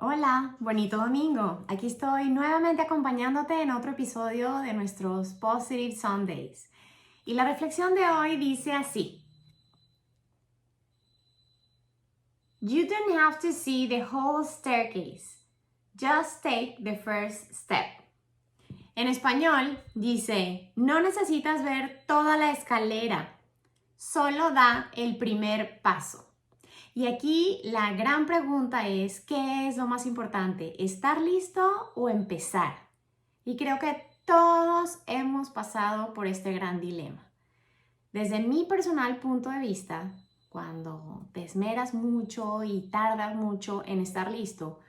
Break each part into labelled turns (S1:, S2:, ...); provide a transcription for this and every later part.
S1: Hola, bonito domingo. Aquí estoy nuevamente acompañándote en otro episodio de nuestros Positive Sundays. Y la reflexión de hoy dice así: You don't have to see the whole staircase. Just take the first step. En español dice, no necesitas ver toda la escalera, solo da el primer paso. Y aquí la gran pregunta es, ¿qué es lo más importante? ¿Estar listo o empezar? Y creo que todos hemos pasado por este gran dilema. Desde mi personal punto de vista, cuando te esmeras mucho y tardas mucho en estar listo,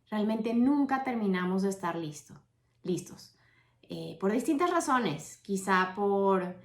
S1: realmente nunca terminamos de estar listos. Por distintas razones, quizá por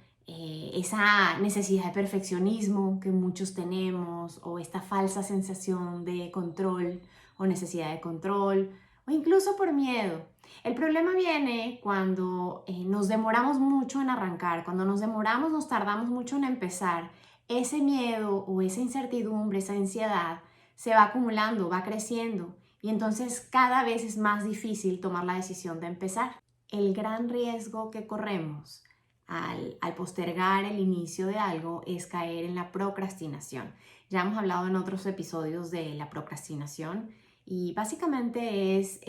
S1: esa necesidad de perfeccionismo que muchos tenemos, o esta falsa sensación de control o necesidad de control, o incluso por miedo. El problema viene cuando nos demoramos mucho en arrancar, cuando nos tardamos mucho en empezar. Ese miedo o esa incertidumbre, esa ansiedad se va acumulando, va creciendo, y entonces cada vez es más difícil tomar la decisión de empezar. El gran riesgo que corremos al postergar el inicio de algo es caer en la procrastinación. Ya hemos hablado en otros episodios de la procrastinación y básicamente es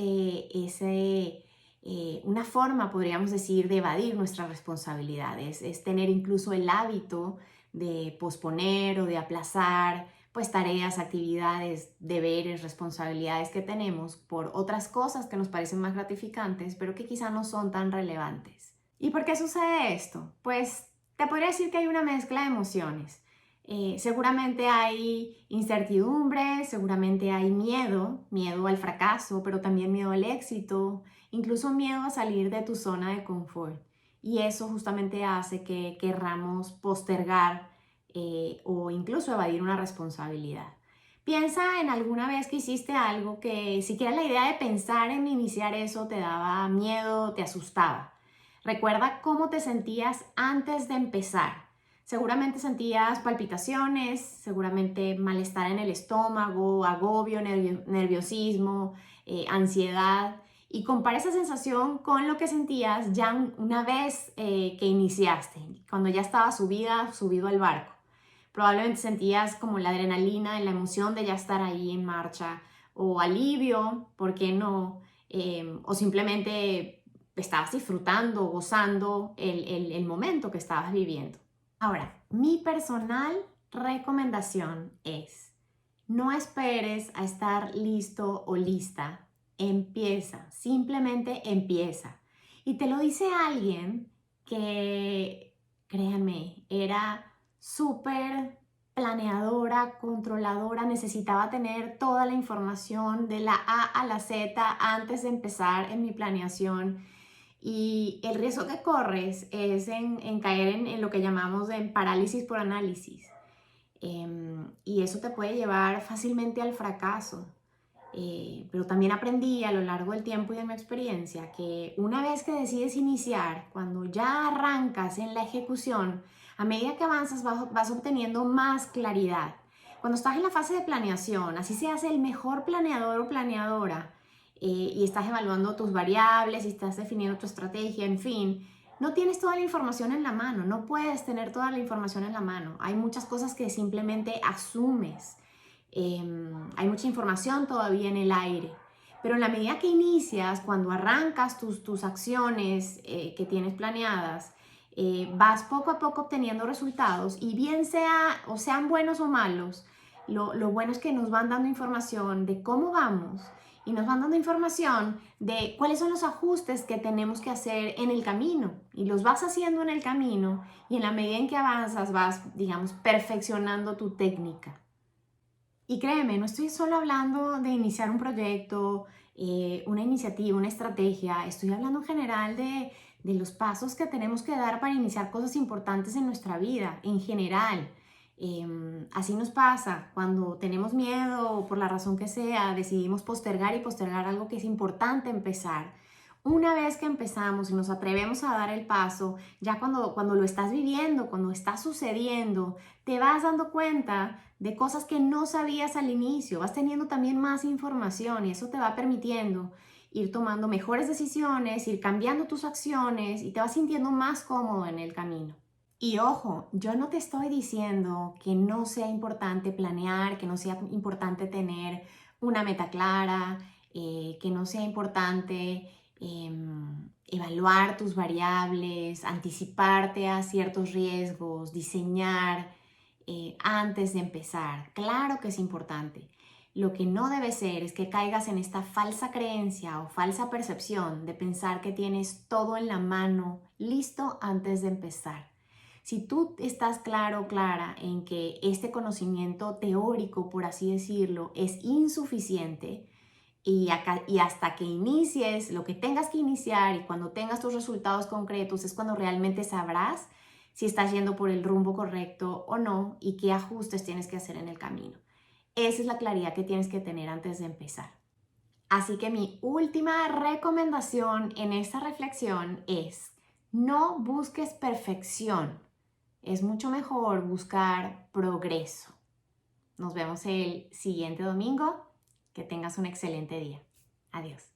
S1: una forma, podríamos decir, de evadir nuestras responsabilidades. Es tener incluso el hábito de posponer o de aplazar pues tareas, actividades, deberes, responsabilidades que tenemos por otras cosas que nos parecen más gratificantes, pero que quizá no son tan relevantes. ¿Y por qué sucede esto? Pues te podría decir que hay una mezcla de emociones. Seguramente hay incertidumbre, seguramente hay miedo al fracaso, pero también miedo al éxito, incluso miedo a salir de tu zona de confort. Y eso justamente hace que querramos postergar o incluso evadir una responsabilidad. Piensa en alguna vez que hiciste algo que siquiera la idea de pensar en iniciar eso te daba miedo, te asustaba. Recuerda cómo te sentías antes de empezar. Seguramente sentías palpitaciones, seguramente malestar en el estómago, agobio, nerviosismo, ansiedad. Y compara esa sensación con lo que sentías ya una vez que iniciaste, cuando ya estabas subido al barco. Probablemente sentías como la adrenalina, la emoción de ya estar ahí en marcha, o alivio, ¿por qué no? O simplemente estabas disfrutando, gozando el momento que estabas viviendo. Ahora, mi personal recomendación es: no esperes a estar listo o lista. Empieza, simplemente empieza. Y te lo dice alguien que, créanme, era súper planeadora, controladora, necesitaba tener toda la información de la A a la Z antes de empezar en mi planeación. Y el riesgo que corres es en caer en lo que llamamos en parálisis por análisis. Y eso te puede llevar fácilmente al fracaso. Pero también aprendí a lo largo del tiempo y de mi experiencia que una vez que decides iniciar, cuando ya arrancas en la ejecución, a medida que avanzas vas obteniendo más claridad. Cuando estás en la fase de planeación, así se hace el mejor planeador o planeadora, y estás evaluando tus variables y estás definiendo tu estrategia, en fin, no tienes toda la información en la mano, no puedes tener toda la información en la mano. Hay muchas cosas que simplemente asumes. Hay mucha información todavía en el aire, pero en la medida que inicias, cuando arrancas tus acciones que tienes planeadas, vas poco a poco obteniendo resultados, y bien sea o sean buenos o malos, lo bueno es que nos van dando información de cómo vamos, y nos van dando información de cuáles son los ajustes que tenemos que hacer en el camino, y los vas haciendo en el camino, y en la medida en que avanzas vas, digamos, perfeccionando tu técnica. Y créeme, no estoy solo hablando de iniciar un proyecto, una iniciativa, una estrategia. Estoy hablando en general de los pasos que tenemos que dar para iniciar cosas importantes en nuestra vida, en general. Así nos pasa cuando tenemos miedo o por la razón que sea, decidimos postergar algo que es importante empezar. Una vez que empezamos y nos atrevemos a dar el paso, ya cuando lo estás viviendo, cuando está sucediendo, te vas dando cuenta de cosas que no sabías al inicio, vas teniendo también más información y eso te va permitiendo ir tomando mejores decisiones, ir cambiando tus acciones y te vas sintiendo más cómodo en el camino. Y ojo, yo no te estoy diciendo que no sea importante planear, que no sea importante tener una meta clara, que no sea importante evaluar tus variables, anticiparte a ciertos riesgos, diseñar antes de empezar. Claro que es importante. Lo que no debe ser es que caigas en esta falsa creencia o falsa percepción de pensar que tienes todo en la mano, listo antes de empezar. Si tú estás claro o clara en que este conocimiento teórico, por así decirlo, es insuficiente, y hasta que inicies lo que tengas que iniciar y cuando tengas tus resultados concretos es cuando realmente sabrás si estás yendo por el rumbo correcto o no y qué ajustes tienes que hacer en el camino. Esa es la claridad que tienes que tener antes de empezar. Así que mi última recomendación en esta reflexión es: no busques perfección. Es mucho mejor buscar progreso. Nos vemos el siguiente domingo. Que tengas un excelente día. Adiós.